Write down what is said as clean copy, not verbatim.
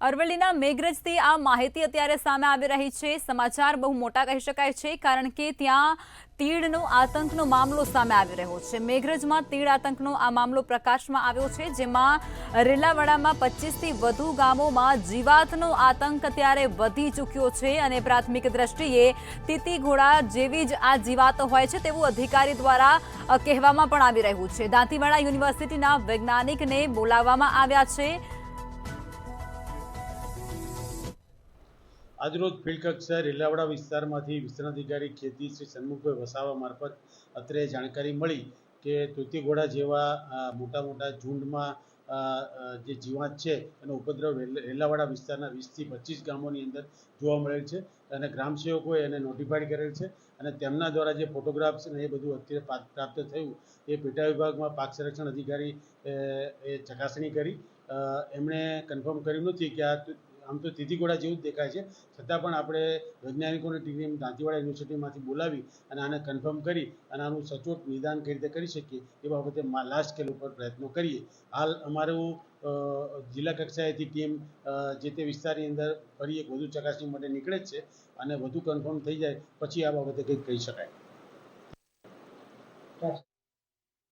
અરવલ્લીના મેઘરજથી આ માહિતી અત્યારે સામે આવી રહી છે। સમાચાર બહુ મોટા કહી શકાય છે કારણ કે ત્યાં તીડનો આતંકનો મામલો સામે આવી રહ્યો છે। મેઘરજમાં તીડ આતંકનો આ મામલો પ્રકાશમાં આવ્યો છે, જેમાં રેલાવાડામાં 25થી વધુ ગામોમાં જીવાતનો આતંક અત્યારે વધી ચૂક્યો છે અને પ્રાથમિક દ્રષ્ટિએ તીતીઘોડા જેવી જ આ જીવાત હોય છે તેવું અધિકારી દ્વારા કહેવામાં પણ આવી રહ્યું છે। દાંતીવાડા યુનિવર્સિટીના વૈજ્ઞાનિકને બોલાવવામાં આવ્યા છે। આજરોજ ફિલ્ડ કક્ષાએ રેલાવાડા વિસ્તારમાંથી વિસ્તરણ અધિકારી ખેતી શ્રી સન્મુખભાઈ વસાવા મારફત અત્રે જાણકારી મળી કે તીતીઘોડા જેવા મોટા મોટા ઝુંડમાં જે જીવાત છે એનો ઉપદ્રવ રેલાવાડા વિસ્તારના 20થી 25 ગામોની અંદર જોવા મળેલ છે અને ગ્રામસેવકોએ એને નોટિફાઈડ કરેલ છે અને તેમના દ્વારા જે ફોટોગ્રાફ્સ અને એ બધું અત્યારે પ્રાપ્ત થયું એ પેટા વિભાગમાં પાક સંરક્ષણ અધિકારી એ ચકાસણી કરી એમણે કન્ફર્મ કર્યું નથી કે આમ તો તીતીઘોડા જેવું જ દેખાય છે, છતાં પણ આપણે વૈજ્ઞાનિકોની ટીમ દાંતીવાડા યુનિવર્સિટીમાંથી બોલાવી અને આને કન્ફર્મ કરી અને આનું સચોટ નિદાન કઈ રીતે કરી શકીએ એ બાબતે લાર્જ સ્કેલ ઉપર પ્રયત્નો કરીએ। હાલ અમારું જિલ્લા કક્ષાએથી ટીમ જે તે વિસ્તારની અંદર ફરી એક વધુ ચકાસણી માટે નીકળે જ છે અને વધુ કન્ફર્મ થઈ જાય પછી આ બાબતે કંઈક કહી શકાય।